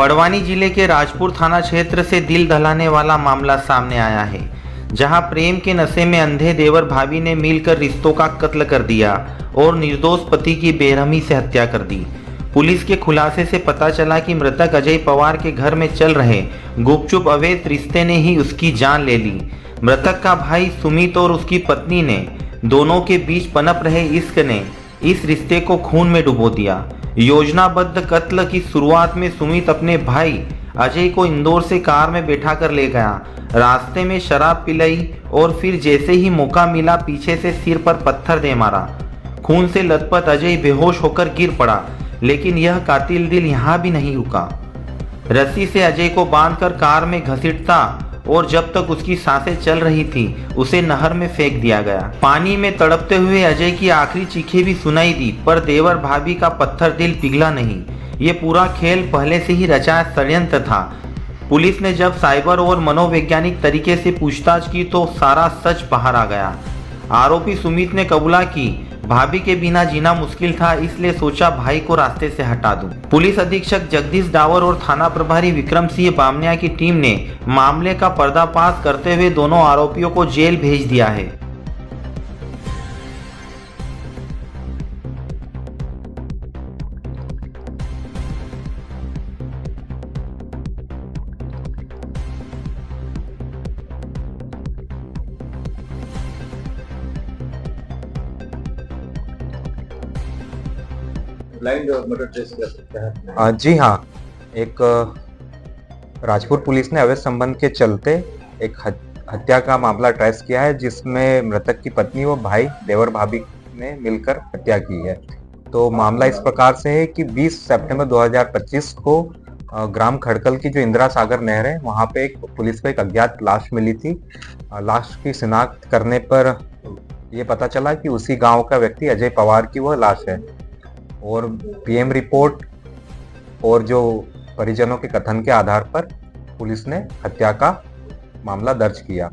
बड़वानी जिले के राजपुर थाना क्षेत्र से दिल दहलाने वाला मामला सामने आया है, जहां प्रेम के नशे में अंधे देवर भाभी ने मिलकर रिश्तों का कत्ल कर दिया और निर्दोष पति की बेरहमी से हत्या कर दी। पुलिस के खुलासे से पता चला कि मृतक अजय पवार के घर में चल रहे गुपचुप अवैध रिश्ते ने ही उसकी जान ले ली। मृतक का भाई सुमित और उसकी पत्नी ने दोनों के बीच पनप रहे इश्क ने इस रिश्ते को खून में डुबो दिया। योजनाबद्ध कत्ल की शुरुआत में सुमित अपने भाई अजय को इंदौर से कार में बैठा कर ले गया। रास्ते में शराब पिलाई और फिर जैसे ही मौका मिला पीछे से सिर पर पत्थर दे मारा। खून से लथपथ अजय बेहोश होकर गिर पड़ा, लेकिन यह कातिल दिल यहाँ भी नहीं रुका। रस्सी से अजय को बांधकर कार में घसीटता और जब तक उसकी सांसें चल रही थी उसे नहर में फेंक दिया गया। पानी में तड़पते हुए अजय की आखिरी चीखें भी सुनाई दी, पर देवर भाभी का पत्थर दिल पिघला नहीं। ये पूरा खेल पहले से ही रचा षड्यंत्र था। पुलिस ने जब साइबर और मनोवैज्ञानिक तरीके से पूछताछ की तो सारा सच बाहर आ गया। आरोपी सुमित ने कबूला कि भाभी के बिना जीना मुश्किल था, इसलिए सोचा भाई को रास्ते से हटा दूं। पुलिस अधीक्षक जगदीश डावर और थाना प्रभारी विक्रम सिंह बामनिया की टीम ने मामले का पर्दाफाश करते हुए दोनों आरोपियों को जेल भेज दिया है। ब्लाइंड मर्डर ट्रेस कर सकते हैं। जी हाँ, एक राजपुर पुलिस ने अवैध संबंध के चलते एक हत्या का मामला ट्रेस किया है, जिसमें मृतक की पत्नी व भाई देवर भाभी ने मिलकर हत्या की है। तो मामला इस प्रकार से है कि 20 सितंबर 2025 को ग्राम खड़कल की जो इंदिरा सागर नहर है, वहाँ पे पुलिस को एक अज्ञात लाश मिली थी। लाश की शिनाख्त करने पर ये पता चला कि उसी गांव का व्यक्ति अजय पवार की वह लाश है। और पीएम रिपोर्ट और जो परिजनों के कथन के आधार पर पुलिस ने हत्या का मामला दर्ज किया।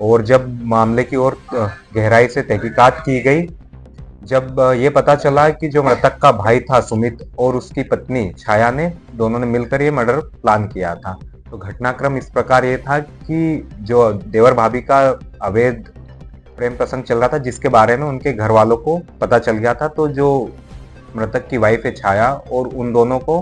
और जब मामले की ओर गहराई से तहकीकात की गई, जब ये पता चला कि जो मृतक का भाई था सुमित और उसकी पत्नी छाया ने दोनों ने मिलकर ये मर्डर प्लान किया था। तो घटनाक्रम इस प्रकार ये था कि जो देवर भाभी का अवैध प्रेम प्रसंग चल रहा था, जिसके बारे में उनके घर वालों को पता चल गया था, तो जो मृतक की वाइफ है छाया और उन दोनों को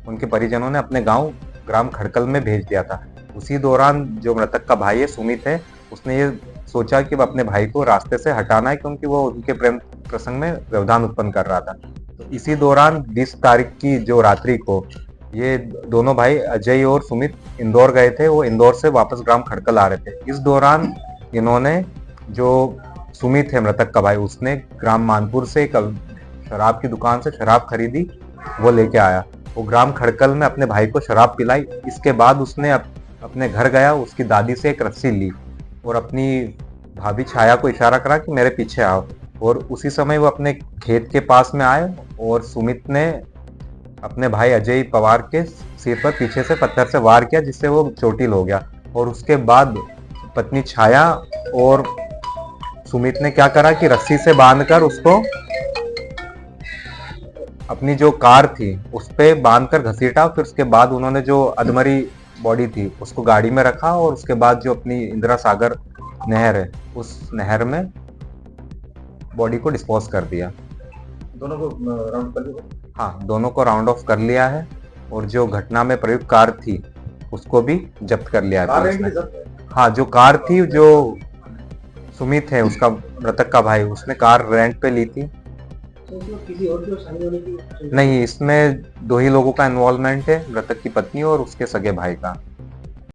उनके परिजनों ने अपने गांव ग्राम खड़कल में भेज दिया था। उसी दौरान जो मृतक का भाई है सुमित है, उसने ये सोचा कि वह अपने भाई को रास्ते से हटाना है, क्योंकि वो उनके प्रेम प्रसंग में व्यवधान उत्पन्न कर रहा था। तो इसी दौरान 20 तारीख की जो रात्रि को ये दोनों भाई अजय और सुमित इंदौर गए थे। वो इंदौर से वापस ग्राम खड़कल आ रहे थे। इस दौरान इन्होंने, जो सुमित है मृतक का भाई, उसने ग्राम मानपुर से एक शराब की दुकान से शराब खरीदी, वो लेके आया। वो ग्राम खड़कल में अपने भाई को शराब पिलाई। इसके बाद उसने अपने घर गया, उसकी दादी से एक रस्सी ली और अपनी भाभी छाया को इशारा करा कि मेरे पीछे आओ। और उसी समय वो अपने खेत के पास में आए और सुमित ने अपने भाई अजय पवार के सिर पर पीछे से पत्थर से वार किया, जिससे वो चोटिल हो गया। और उसके बाद पत्नी छाया और सुमित ने क्या करा कि रस्सी से बांधकर उसको अपनी जो कार थी उस पे बांधकर घसीटा। फिर उसके बाद उन्होंने जो अधमरी बॉडी थी उसको गाड़ी में रखा और उसके बाद जो अपनी इंदिरा सागर नहर है उस नहर में बॉडी को डिस्पोज कर दिया। दोनों को राउंड कर लिया? हाँ, दोनों को राउंड ऑफ कर लिया है और जो घटना में प्रयुक्त कार थी उसको भी जब्त कर लिया है पुलिस ने। हाँ, जो कार थी, जो सुमित है उसका मृतक का भाई, उसने कार रेंट पे ली थी। तो किसी और को शामिल होने की? नहीं, इसमें 2 ही लोगों का इन्वॉल्वमेंट है, मृतक की पत्नी और उसके सगे भाई का।